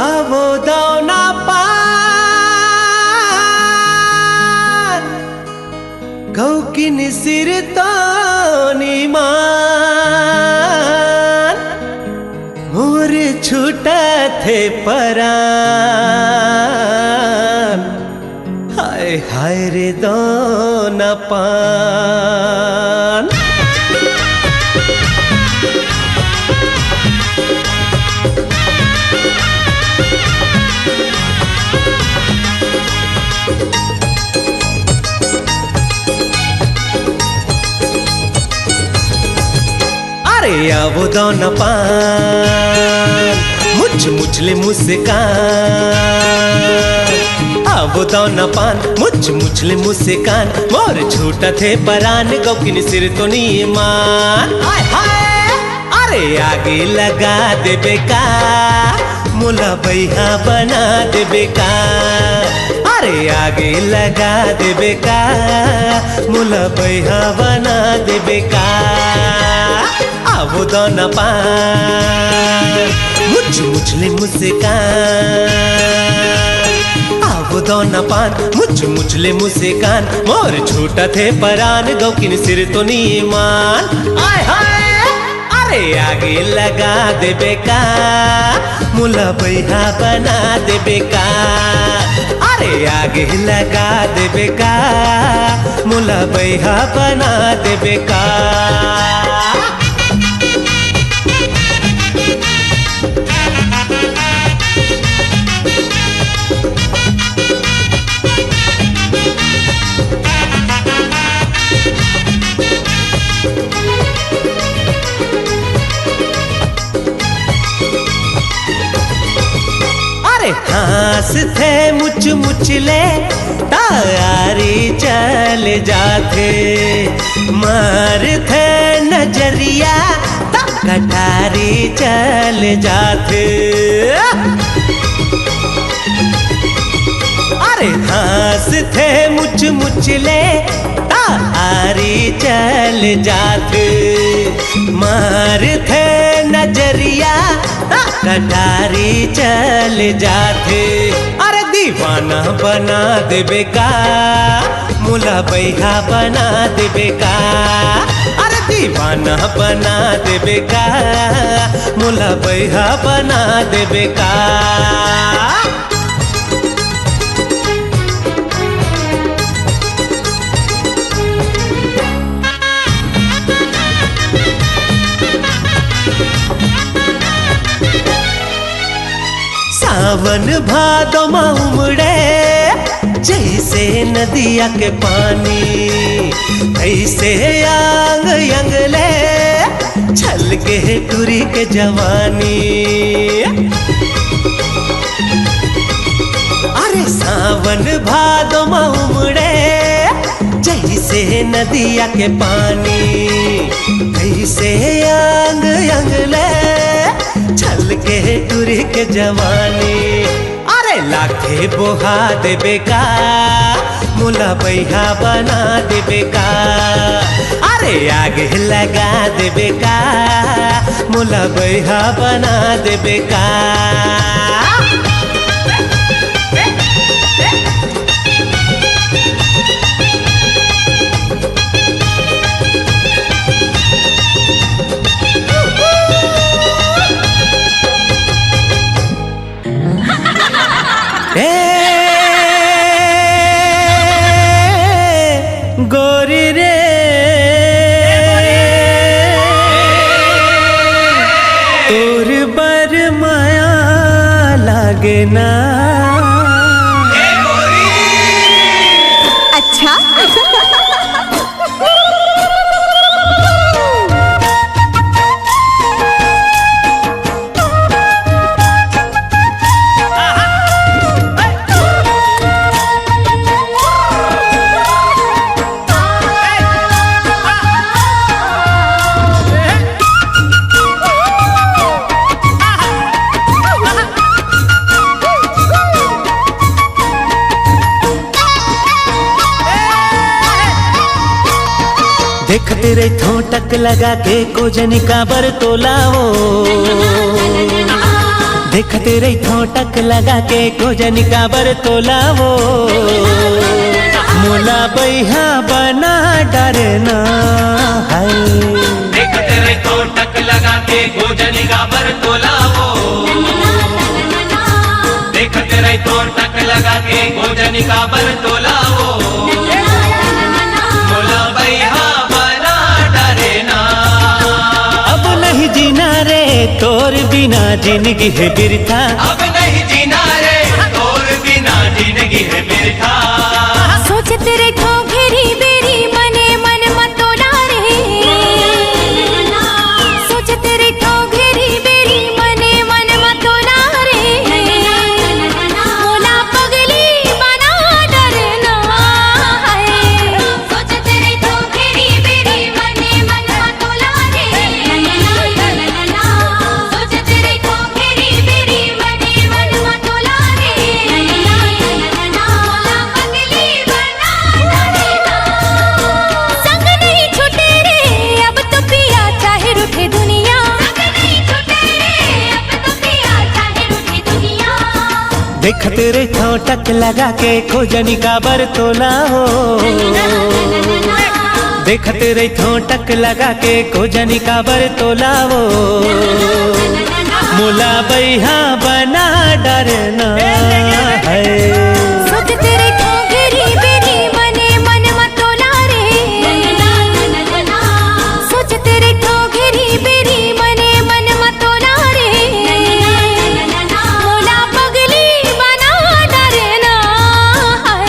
आवो दाना पान गौकिन सिर तो निमान मोर छूटा थे परान हाय हाय रे दाना पान। अरे आवो दाना पान मुझ मुझले मुस्कान आवो दाना पान मुझ मुझले मुस्कान मोर छूटा थे परान गौकिन सिर तो नीमान। हाय हाय अरे आगे लगा दे बेका मुला भैया बना दे बेका अरे आगे लगा दे बेका मुला भैया बना दे बेका। आवो दाना पान मुझ मुझले मुस्कान आवो दाना पान मुझ मुझले मुस्कान मोर छूटा थे परान गौकिन सिर तो नीमान। आय हाय अरे आगे लगा दे बेका मुला भैया बना दे बेका अरे आगे लगा दे बेका मुला भैया बना दे बेका। हास थे मुच मुचले तारी चल जाते मार थे नजरिया कटारी चल जाते। अरे हास थे मुच मुचले तारी चल जाते मार थे नजरिया कटारी चल जाते। अरे दीवाना बना दे बेका मुला भैया बना दे बेका अरे दीवाना बना दे बेका मुला भैया बना दे बेका। सावन भादो में उमड़े जैसे नदिया के पानी ऐसे आंग यंगले छल के टूरी के जवानी। अरे सावन भादो में उमड़े जैसे नदिया के पानी ऐसे आंग यंगले छल के टूरी के जवानी। अरे लाखे बोहा दे बेका मुला भैया बना दे बेका अरे आगे लगा दे बेका मुला भैया बना दे बेका। गोरी रे तोर बर माया लागे ना। अच्छा देखते रहे ठोटक लगा के को जनिका बर तोलावो देखते रही ठोटक लगा के खोजनी काबर तोलावो मोला बैहा बना डरना है। देखते रही ठोटक लगा के खोजनी काबर तोलावो देखते रही ठोटक लगा के खोजनी काबर तोलावो मोला बैहा बना डरना। अब नहीं जीना रे तोर बिना जिंदगी है बिरथा। अब नहीं जीना रे तोर बिना जिंदगी है बिरथा। सोचते रे ठो घेरी बेरी मने मन मतोला रे सोचते रे ठो घेरी बेरी मने मन मतोला रे मोला पगली बना डरना है। सोचते रे ठो घेरी बेरी मने मन मतोला रे सोचते रे ठो घेरी बेरी मने मन मतोला रे मोला पगली बना डरना। संग नहीं छूटे रे अब तो पिया चाहे रूठे दुनिया। संग नहीं छूटे रे अब तो पिया चाहे रूठे दुनिया। देखते रे ठोटक लगा के खोजनी काबर तोलावो देखते रे ठोटक लगा के खोजनी काबर तोलावो मोला बैहा बना डरना है। सोचते रे ठो घेरी बेरी मने मन मतोला रे सोचते रे ठो घेरी बेरी मने मन मतोला रे मोला पगली बना डरना है।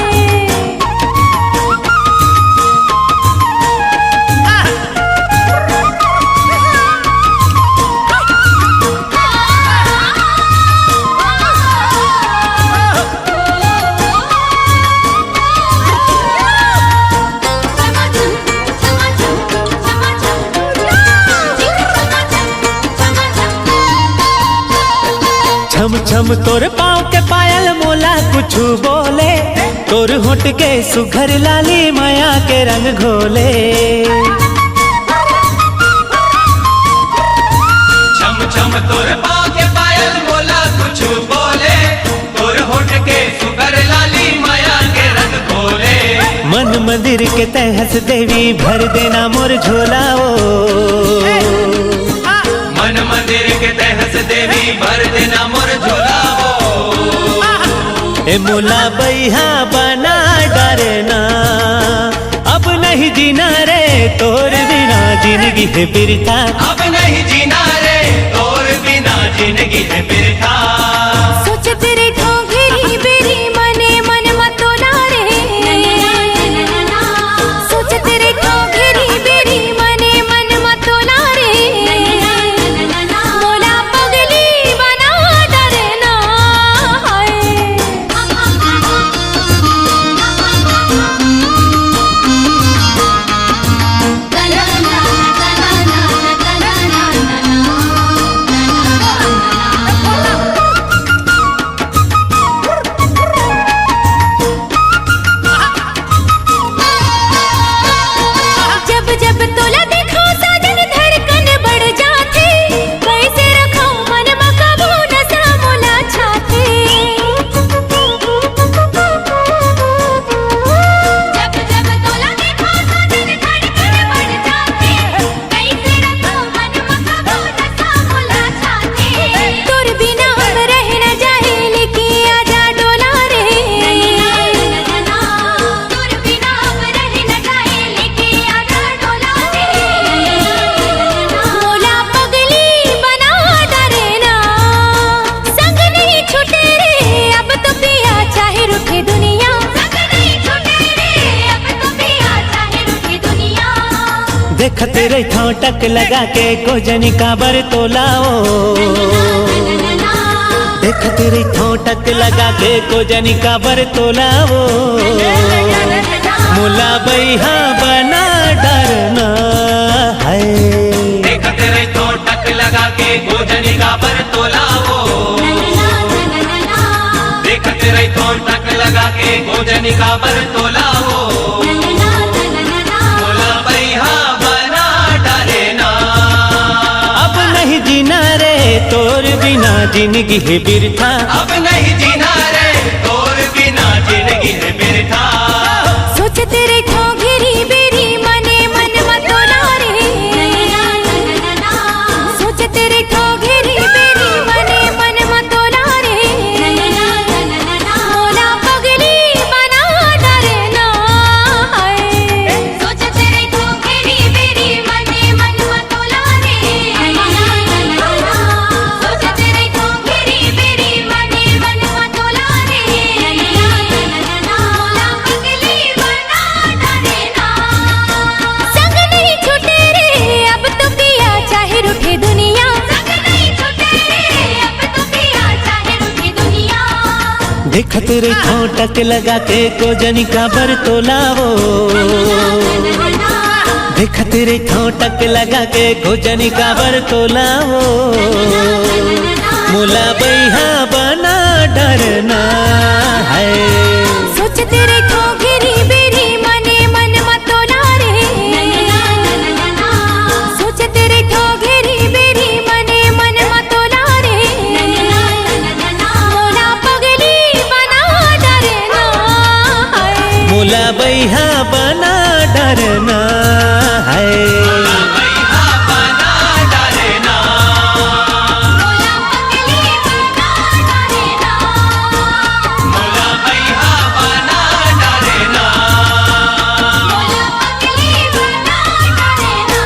छम छम तोर पाँव के पायल मोला कुछ बोले तोर होठ के सुघर लाली माया के रंग घोले। छम छम तोर पाँव के पायल मोला कुछ बोले तोर होठ के सुगर लाली माया के रंग खोले। मन मंदिर के तहस देवी भर देना मोर झोलाओ मन मंदिर के तहस देवी भर देना मोर झोलावो ए मोला बैहा बना डरना। अब नहीं जीना रे तोर बिना जिंदगी है बिरथा। अब नहीं जीना रे तोर बिना जिंदगी है बिरथा। सोचते रे ठो घेरी बेरी मने मन मतोला रे सोचते रे ठो घेरी बेरी मने मन मतोला रे मोला पगली बना डरना जब जब तोला देखो साजन धड़कन बढ़ जाती कैसे रखो मन मकाबू नशा मोला छाती। जब जब तोला देखो साजन धड़कन बढ़ जाती कैसे रखो मन मकाबू नशा मोला छाती। तोर बिना हम रह न जाए लेके आजा डोला रे तोर बिना हम रह न जाए लेके आजा डोला रे मोला पगली बना डरना। संग नहीं छूटे रे अब तो पिया चाहे रूठे दुनिया। संग नहीं छूटे रे अब तो पिया चाहे रूठे दुनिया। देखते रे ठोटक लगा के खोजनी काबर तोलाओ देखते रे ठोटक लगा के खोजनी काबर तोलाओ मोला बैहा बना डरना है। देखते रही ठोटक लगा के खोजनी काबर तोलावो देखते रही ठोटक लगा के खोजनी काबर तोलावो मोला बैहा बना डरना। अब नहीं जीना रे तोर बिना जिंदगी है बिरथा। अब नहीं जीना रे तोर बिना जिंदगी है बिरथा। सोच तेरे ठो घेरी बेरी मने मन मतोला रे। सोच तेरे ठो घेरी बेरी मने मन मतोला रे। मोला पगली बना डरना है। सोच तेरे ठो घेरी बेरी मने मन मतोला रे। सोच तेरे ठो घेरी बेरी मने मन मतोला रे। मोला पगली बना डरना। संग नहीं छूटे रे अब तो पिया चाहे रूठे दुनिया। संग नहीं छूटे रे अब तो पिया चाहे रूठे दुनिया। देख तेरे ठोटक लगा के गोजनी का बर तोलावो। देख तेरे ठोटक लगा के गोजनी का बर तोलावो। मोला बैहा बना डरना है। सोच तेरे ठो घेरी बेरी मने मन मतोला रे। सोच तेरे ठो घेरी बेरी मने मन मतोला रे। मोला पगली बना डरना है। मोला बैहा बना डरना है। बैहा बना डरना। मोला पगली बना डरना। मोला बैहा बना डरना। मोला पगली बना डरना।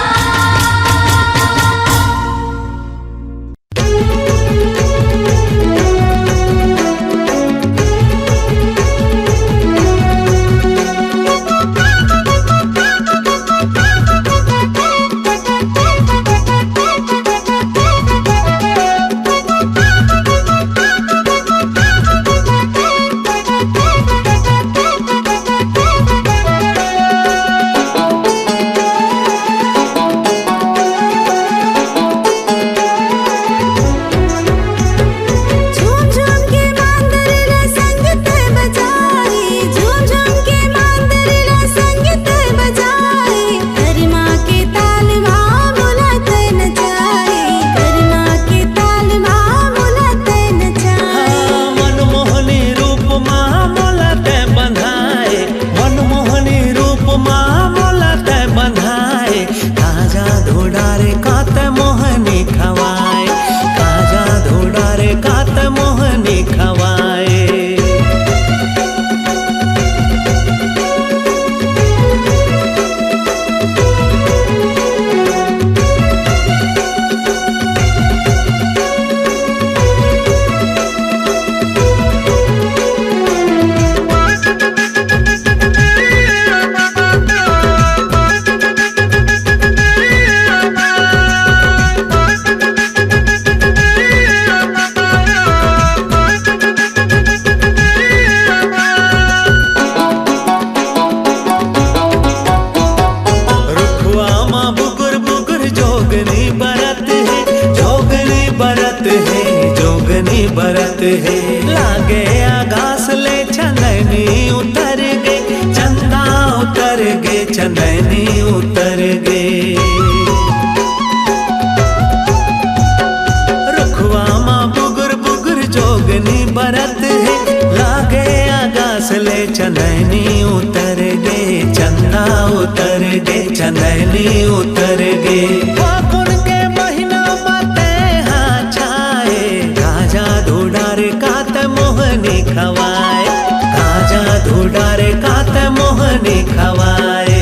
झूम झूम के मांदरला संगीत बजाई। झूम झूम के मांदरला संगीत बजाई। करमा के ताल बोलत नचाई। करमा के ताल बोलत नचाई। मनमोहनी रूप माँ मोला ते बंधाए। मनमोहनी रूप माँ मोला ते बंधाए। ताजा धोडारे कात मोहनी खवाए। ताजा धोडारे कात मोहनी खवाए। रुखवा माँ बुगुर बुगुर जोगनी बरत है। जोगनी बरत है। जोगनी बरत है। लागे आगास ले चंदनी उतर गे। चंदा उतर गे। चंदनी उतर गे। रुखवा माँ बुगुर बुगुर जोगनी बरत है। लागे आगास ले चंदनी उतर गे। चंदा उतर गे। चंदनी उतर गे। फागुन के महीना मते हाँ छाए। काजा धोडार कात मोहनी खवाए। काजा धोडार कात मोहनी खवाए।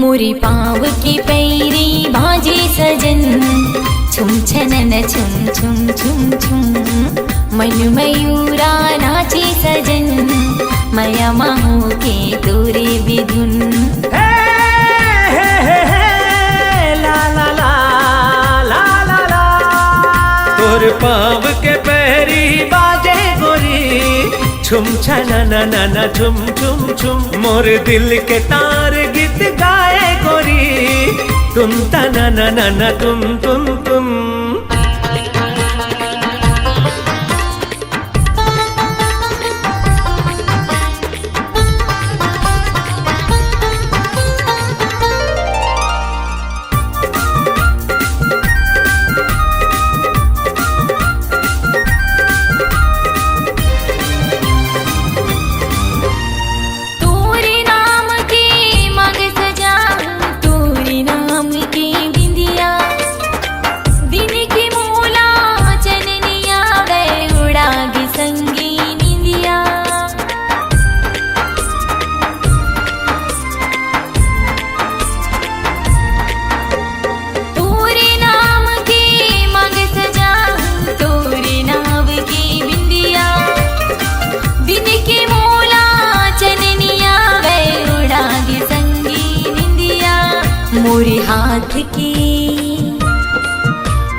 मोरी पाँव की पैरी बाजे सजन छुम छनन छुम छुम छुम छुम मन मयूरा नाचे सजन मया माहू के तोरे बिधुन ला ला ला ला ला ला तोर पाँव के पैरी बाजे गोरी छुम छना ना ना ना छुम छुम छुम मोर दिल के तार गीत गाए गोरी तुम ता ना ना ना ना तुम तुम तुम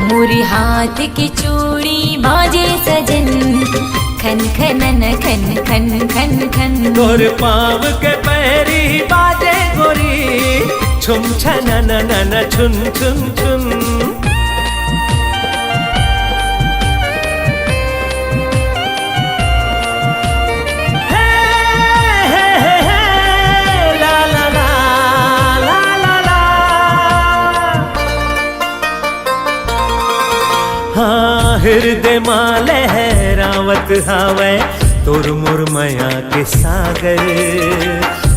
मोरी हाथ की चूड़ी बाजे सजन खन खनन खन खन खन खन तोर पाँव के पैरी बाजे गोरी छुम छना ना ना ना छुन छुन छुन हृदय माँ लहरावत हावे तोर मोर माया के सागर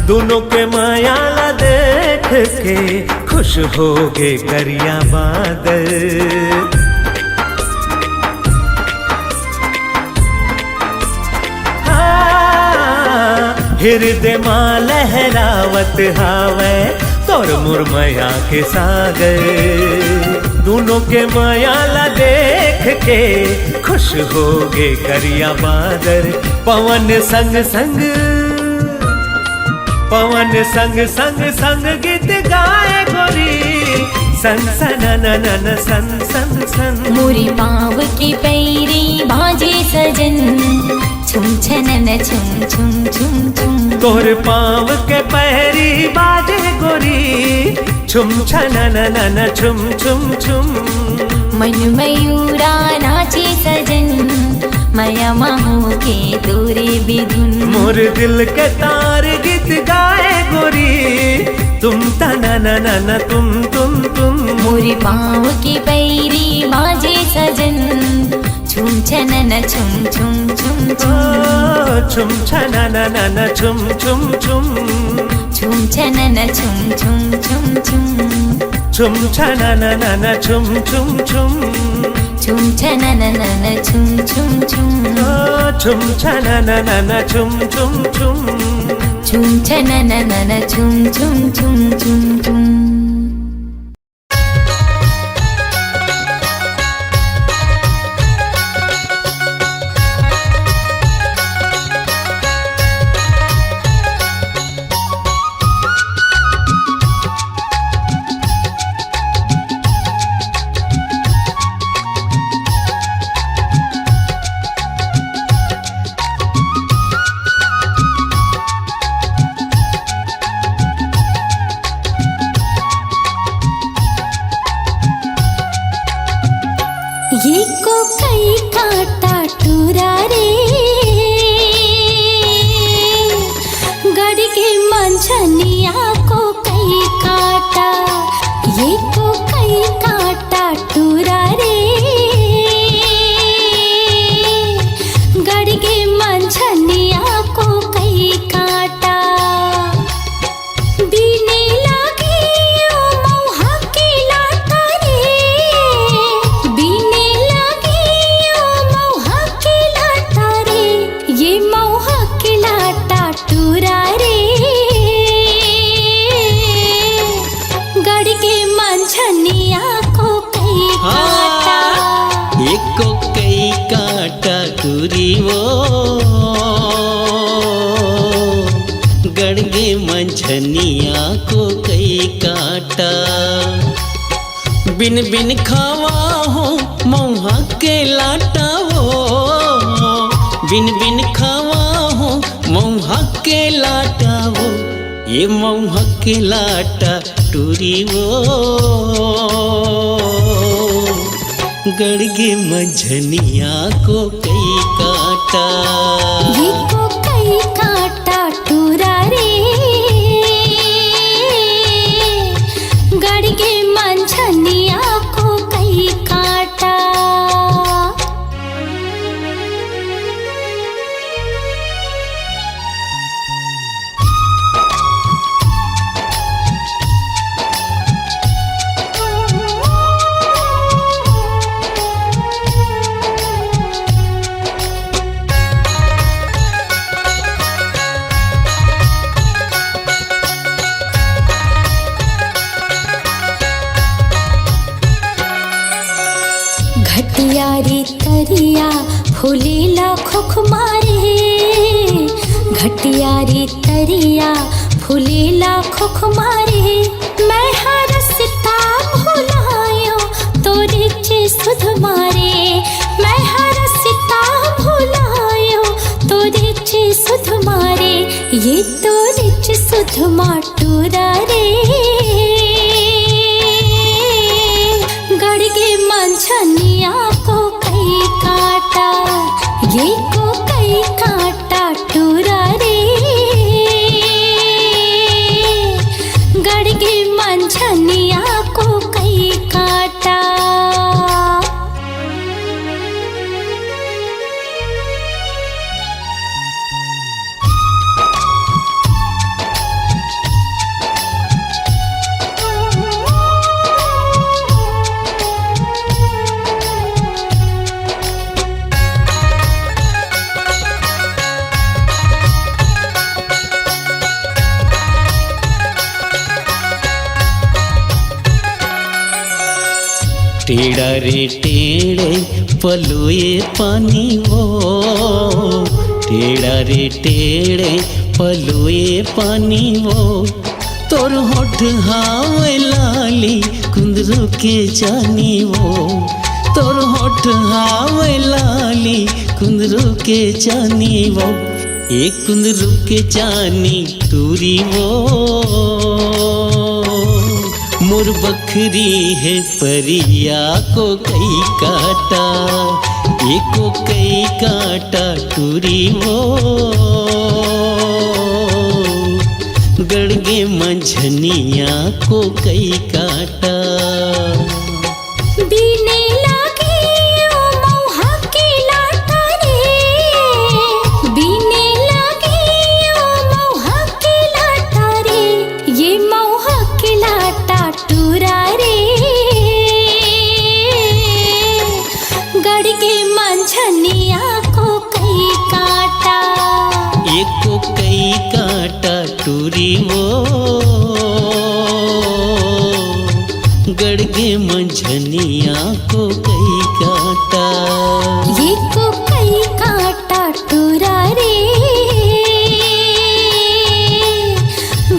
दोनों के माया ला देख के खुश हो गे करिया बादल हृदय माँ लहरावत हावे तोर मोर माया के सागर दोनों के माया ला देख के खुश हो गे करिया बादर पवन संग संग संग गीत गाए गोरी सन सन नन सन सन सन मोरी पाँव की पैरी बाजे सजन छुम छनन छुम छुम छुम छुम तोर पाँव के पैरी बाजे गोरी छुम छनन नन छुम छुम छुम मन मयूरा नाचे सजन मया माहू के तोरे बिधुन मोर दिल के तार गीत गाए गोरी तुम ता ना ना ना ना तुम तुम तुम मोरी पाँव की पैरी बाजे सजन छुम छनन छुम छुम छुम छुम छुम छनन नन छुम छुम छुम छुम छनन छुम छुम छुम छुम छुम छनन नन छुम छुम छुम छुम छनन नन छुम छुम छुम छुम छनन नन छुम छुम छुम छुम छनन नन छुम छुम छुम छुम छुम ये को कई काटा टूरा रे गड़ के मंझनिया को कई काटा ये को कई काटा टूरा रे गड़ के मंझनिया को कई काटा बीने लगी ओ मौहा की लाता रे बीने लगी ओ मौहा की लाता एको कई काटा टूरी वो गड़गे मंझनिया को कई काटा। बिन बिन खावा हो मौहा के लाटा वो, बिन बिन खावा हो मौहा के लाटा वो, ये मौहा के लाटा टूरी वो गड़गे मंझनिया को कई काटा। ये को कई काटा टूरा रे गड़गे मंझनिया को कई काटा। घटिया रे तरिया फूलेला खुख मारे, घटिया रे तरिया फूलेला खुख मारे। मैं हरसता भुलायो तोरे चे सुध मारे, मैं हरसता भुलायो तोरे चे सुध मारे। ये तोरे चे सुध माटूरा रे गड़गे मंझनिया को कई काटा। ये को कई काटा टूरा रे गड़गे मंझनिया को कई काटा। टेढ़ा रे टेढ़े पलोए पानी वो, टेढ़ा रे टेढ़े पलोए पानी वो। तोर होठ हावे लाली कुंदरू के जानी वो, तोर होठ हावे लाली कुंदरू के जानी वो। एक कुंदरू के जानी टूरी वो मोर बखरी है परिया को कई काटा। एको कई काटा टूरी वो गड़गे मंझनिया को कई काटा। बीने लागे ओ मौहा के लाटा रे, बीने लागे ओ मौहा के लाटा रे। ये मौहा के लाटा टूरा रे गड़गे मंझनिया को कई काटा। एको कई काटा टूरी वो गड़गे मंझनिया को कई काटा। ये को कई काटा टूरा रे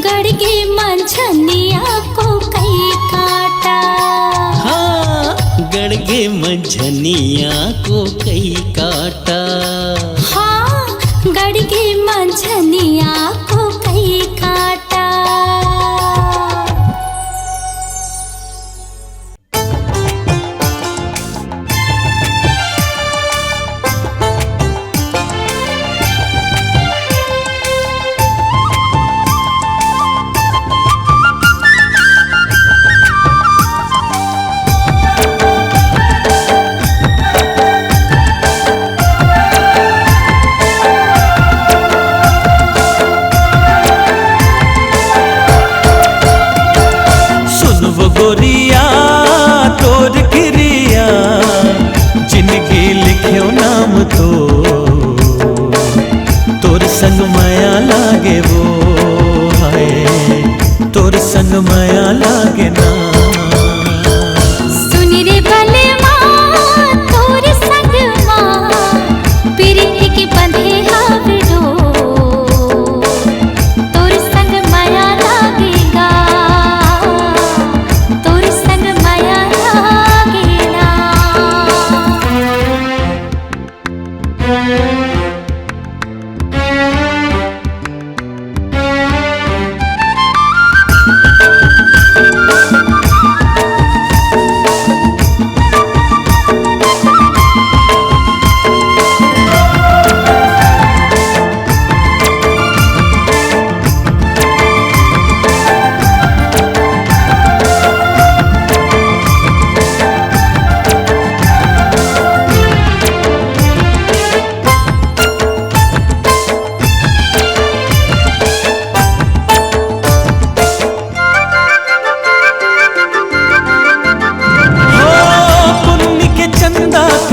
गड़गे मंझनिया को कई काटा। हाँ गड़गे मंझनिया को कई काटा। हाँ गड़गे मंझनिया को कई काटा।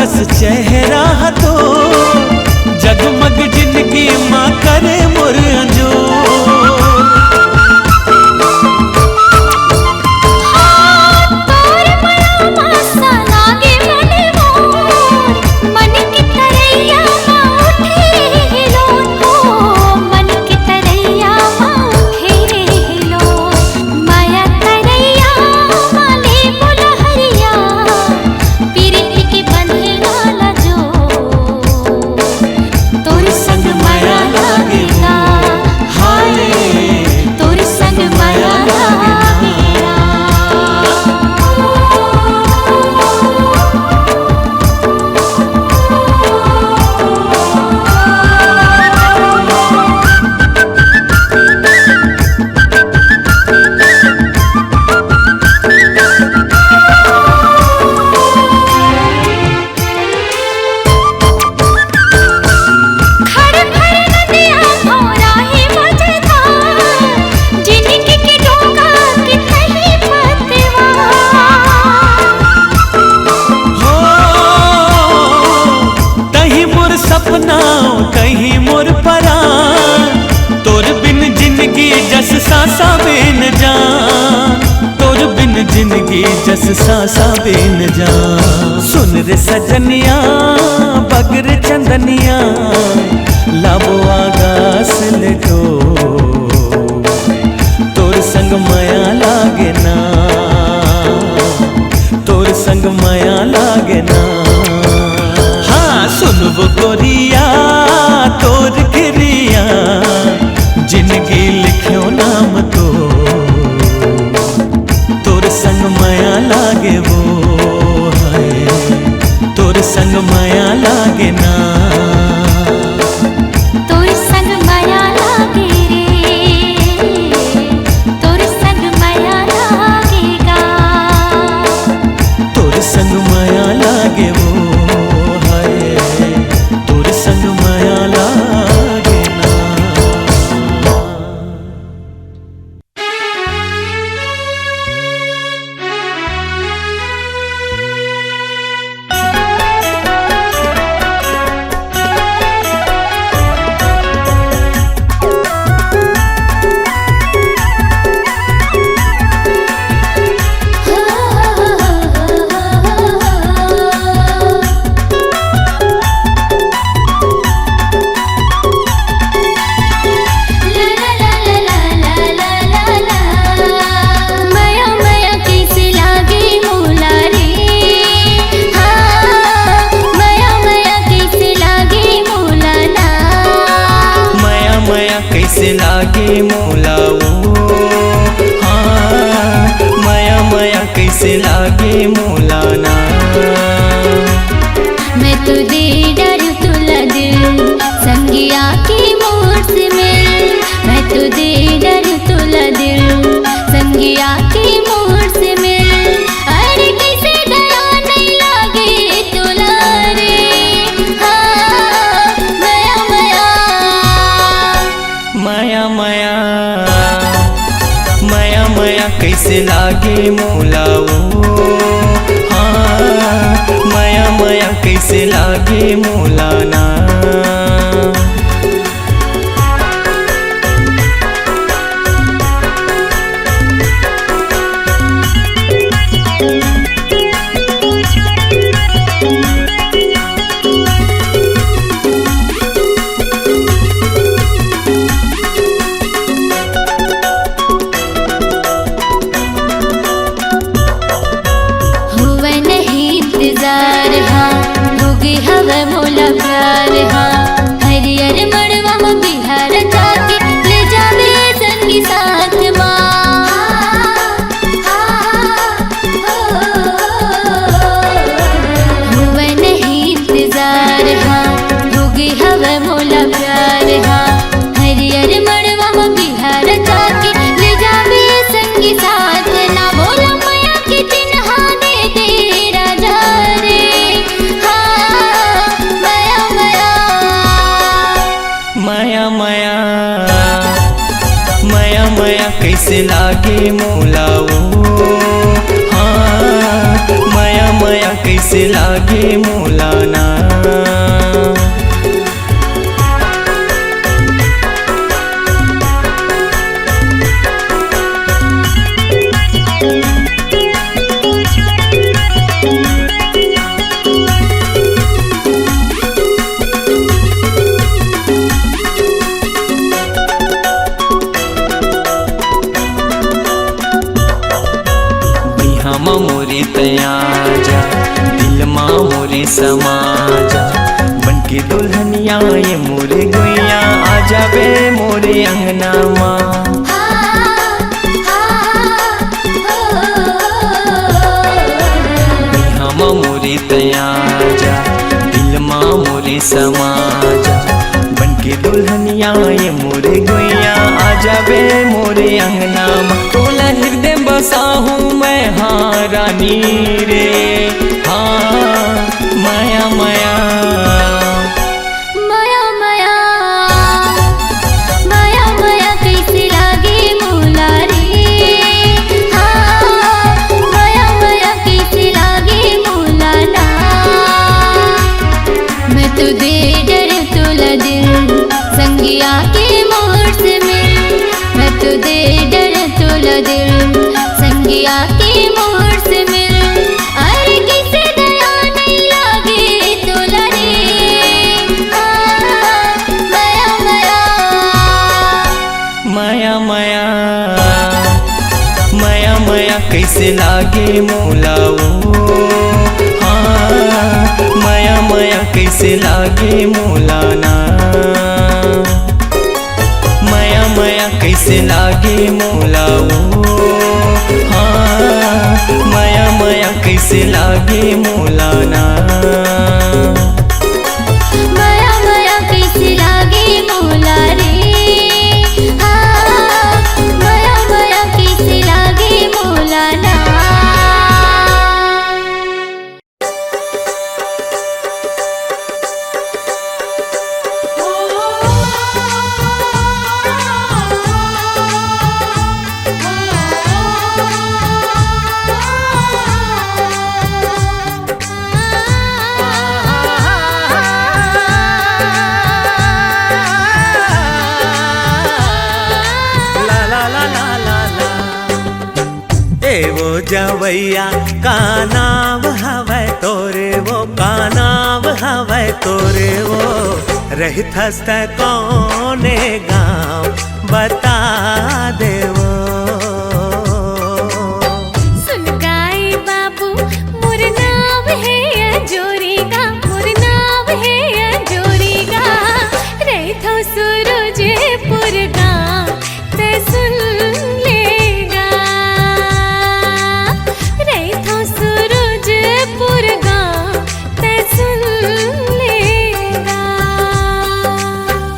कस चेहरा तो जगमग जिंदगी माँ करे मोर अंजो कहीं मोर परा तोर बिन जिंदगी जस सांसा बेन जान तोर बिन जिंदगी जस सांसा बेन जान सुन रे सजनिया बगर चंदनिया लाबो आगास लेटो तोर संग माया लागे ना तोर संग माया लागे ना सुनबो गोरिया तोर गिरिया जिंदगी लिखियो नाम तो तोर संग माया लागे वो है तोर संग माया लागे ना तोर संग माया लागे रे तोर संग माया लागेगा तोर संग माया लागे वो संग माया लागे ना कैसे लागे मोलाओ हाँ माया माया कैसे लागे मोलाना मैं तो दे डर तुला दिल संगिया की मोर से मिल मैं तो दे डर तुला दिल संगिया की मोर से मिल अरे कैसे दया नहीं लागे तुला रे हाँ माया माया माया माया माया माया कैसे लागे मोलाओ हाँ माया माया कैसे लागे मोलाना मोला प्यार हाँ हरियर मड़वा में बिहार जाके ले जावे संगी साथ माँ हुआ नहीं इंतजार हाँ होगी हवा मोला प्यार हाँ हरियर मड़वा में बिहार जाके ले जावे संगी साथ ना बोला माया के चिन्हा दे दे राजा रे माया माया माया माया कैसे लागे मोलाओ हाँ माया माया कैसे लागे मौलाना। मोरी तयाजा दिल माँ मोरी समाजा बनके दुल्हनिया ये मोरे गुइया आ जावे मोरे अंगना माँ। मोरी तयाजा दिल माँ मोरी समाजा बनके दुल्हनिया ये मोरे गुइया आ जावे मोरे अंगना माँ। तोला हृदय बसा हूँ मैं हाँ रानी रे हाँ माया माया माया माया माया माया कैसे लागे मौला रे। हाँ माया माया कैसे लागे मौला ना। मैं तो दे डर तोला दिल संगिया के मोर से मिल। मैं तो दे डर तोला दिल संगिया के मोर से मिल। अरे किसे दया नहीं लागे तोला रे। माया माया माया माया माया माया कैसे लागे मौला वो हाँ माया माया कैसे लागे मौलाना। माया माया कैसे लागे मौला वो हाँ माया माया कैसे लागे मौलाना। माया माया कैसे लागे मौला रे। हाँ माया माया कैसे लागे मौला ना। वो जवैया का नाम हवै तोरे वो का नाम हवै तोरे वो रहित हस्त कौने गाँव बता दे वो। सुन गाई बाबू मोर नाम है अजोरीगा। मोर नाम है अजोरीगा। रहथो सूरजपुर गाँव ते सुन लेगा। रहथो सूरजपुर गाँव ते सुन लेगा।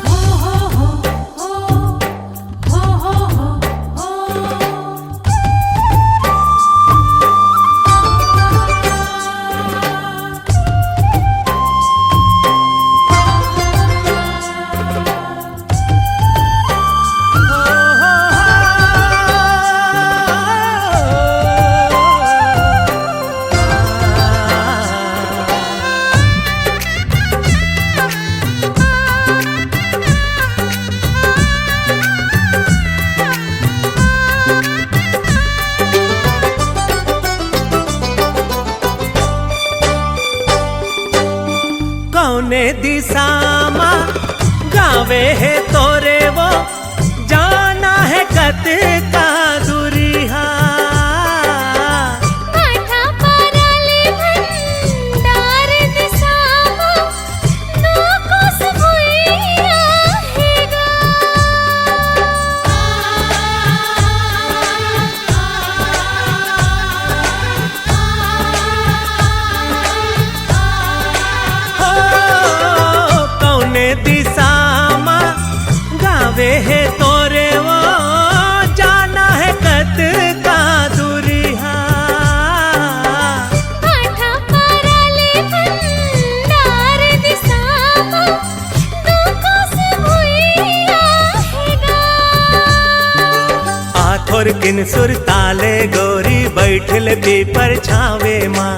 हो हो हो हो हो हो। कौने दिशा मा गावे है तोरे वो जाना है कत का दुरिहा। माथा पाराले भंडार दिसामो नको सुभुइया हेगा। कौने दिशा मा गावे है तोरे वो जाना है कत का दुरिहा। माथा पाराले भंडार दिसामो नको सुभुइया हेगा। आथोर किन सुर ताले गोरी बैठल पीपर छावे माँ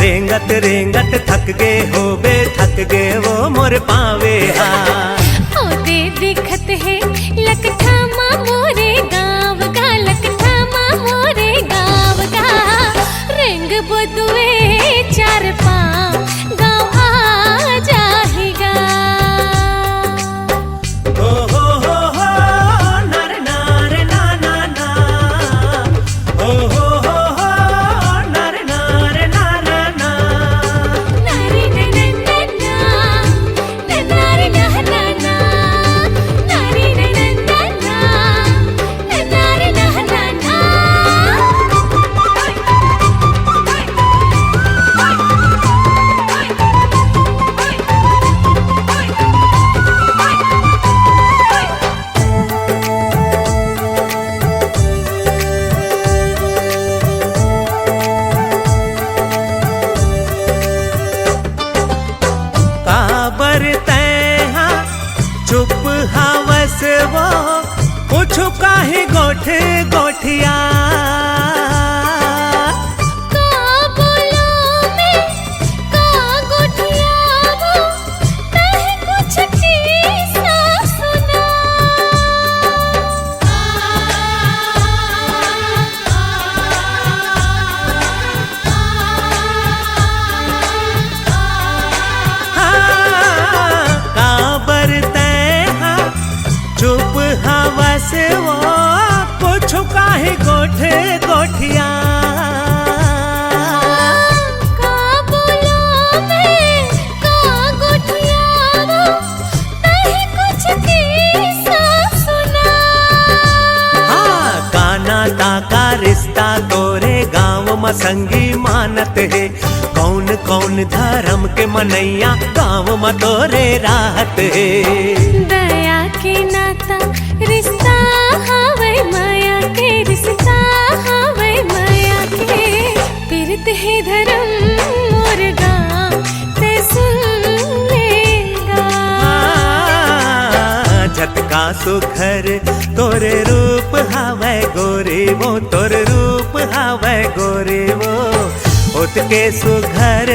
रेंगत रेंगत थक गए हो बे थक गए वो मोर पावे हा। ओदे दिखत है लकठामा मोरे गाँव का, लकठामा मोरे गाँव का। रेंग बुदुए चार पाँव गाँव आ जाएगा। हो नर नार ना ना ना, हो नर नार ना ना ना। नारी ना ना ना ना, नारी ना ना ना, नारी ना ना ना ना, नारी ना ना ना। काबर तैहा चुप हवस वो पूछू काहे गोठे गोठिया। का बोलो मैं का गोठियावो, तह कुछ किस्सा सुना। काबर तैहा चुप हवस वो पूछू काहे गोठे गोठिया। का बोलो मैं का गोठियावो, तह कुछ किस्सा सुना। हाँ काना ताका रिश्ता तोरे गाँव में संगी मानत है। कौन कौन धर्म के मनैया गाँव में तोरे राहत है। दया के नाता रिश्ता हावे माया के, रिश्ता हावे माया के। पीरत है धर्म मोर गाँव ते सुन लेगा। झटका सुखर तोरे रूप हावे गोरे वो, तोर रूप हावे गोरे वो। होत के सुघर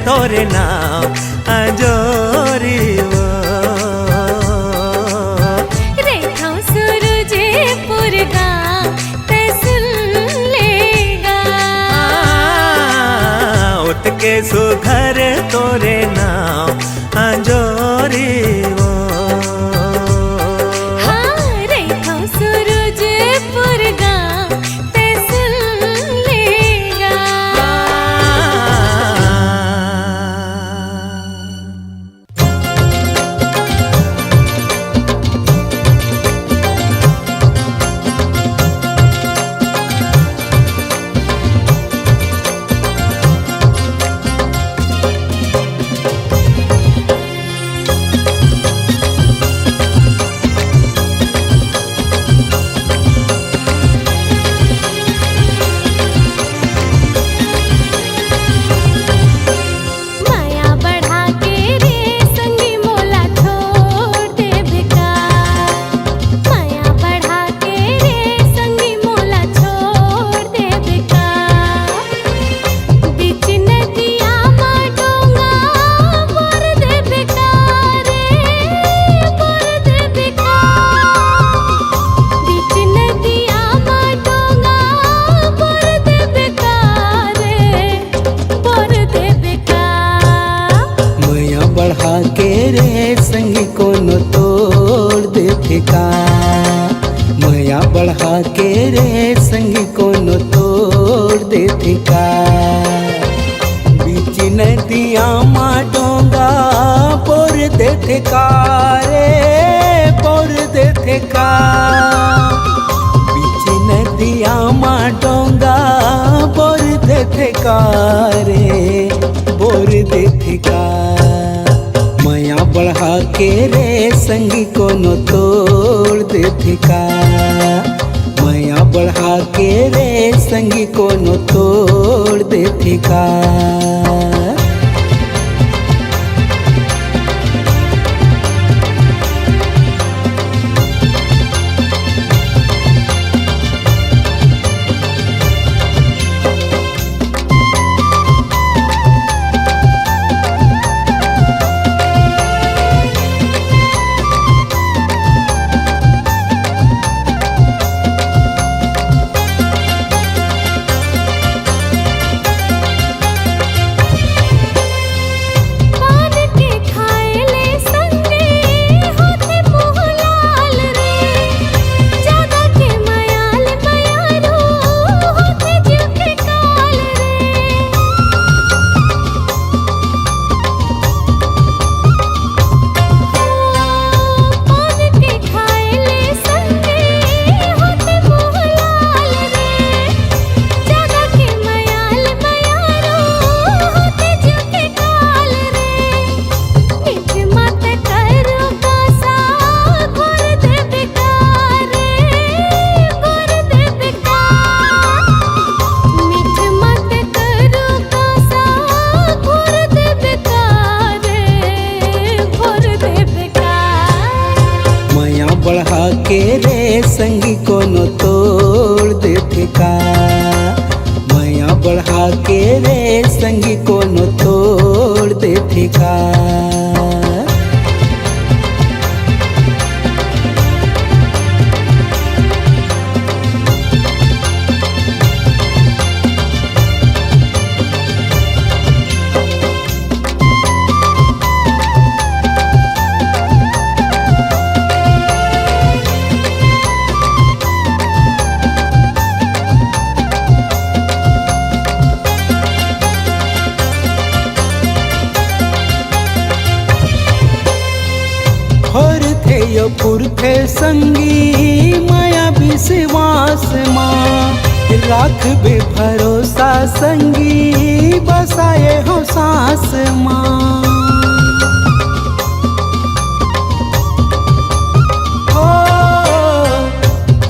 तोरे नाम अंजोरी वो। रेखा सूरजपुर गाँव ते सुन लेगा। होत के सुघर तोरे नाम अंजोरी वो। हाँ रेखा सूरजपुर गाँव ते सुन लेगा। माया बढ़ा के रे संगी मोला छोड़ दे बेकार। माया बढ़ा के रे संगी मोला छोड़ दे बेकार। बीच नदिया में डोंगा बोर दे बेकार रे, बोर दे बेकार। बीच नदिया में डोंगा बोर दे बेकार रे, बोर दे बेकार। मया बढ़ा के रे संगी कोनो तोड़ दे ठेका। मया बढ़ा के रे संगी कोनो तोड़ दे ठेका। बीच नदिया मा डोंगा पोर दे ठेका रे, पोर दे ठेका। बीच नदिया मा डोंगा बोर दे ठेका रे, बोर दे ठेका। मया बढ़ा के रे संगी कोनो तोड़ दे ठेका। मया बढ़ा के रे संगी कोनो तोड़ दे ठेका। और थे यो पुरखे संगी माया विश्वास माँ राख बे भरोसा संगी बसाए हो सास माँ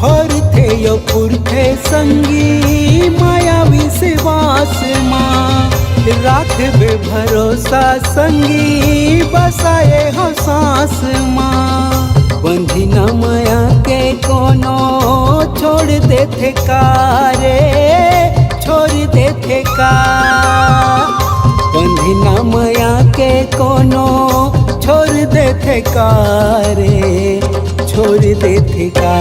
और थे यो पुरखे संगी माया विश्वास माँ राख बे भरोसा संगी बसाए हो सास माँ बंधी न माया के कोनो छोड़ दे थे कारे छोड़ दे थे का बंधी न माया के कोनो छोड़ दे थे कारे छोड़ दे थे का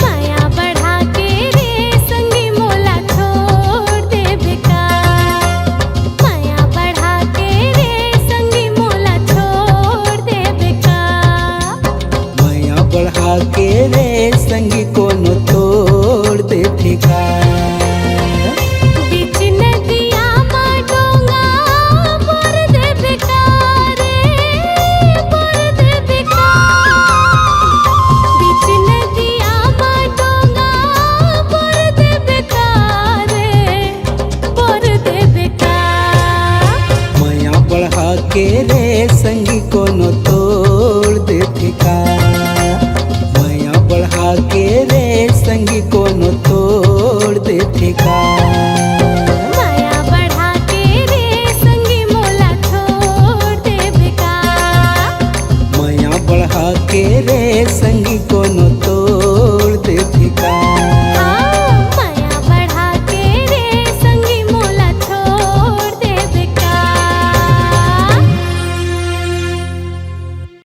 माया बढ़ा के रे संगी मोला छोड़ दे बेकार माया बढ़ा के रे संगी मोला छोड़ दे बेकार माया बढ़ा के रे संगी कोनो तोड़ दे ठेका बीच नदिया मा डोंगा बोर दे बेकार बोर दे बेकार बीच नदिया मा डोंगा बोर दे बेकार बोर दे बेकार माया बढ़ा के रे संगी कोनो तोड़ दे ठेका माया बढ़ा के रे संगी कोनो तोड़ दे ठेका माया बढ़ा के रे संगी मोला छोड़ दे बेकार माया बढ़ा के रे संगी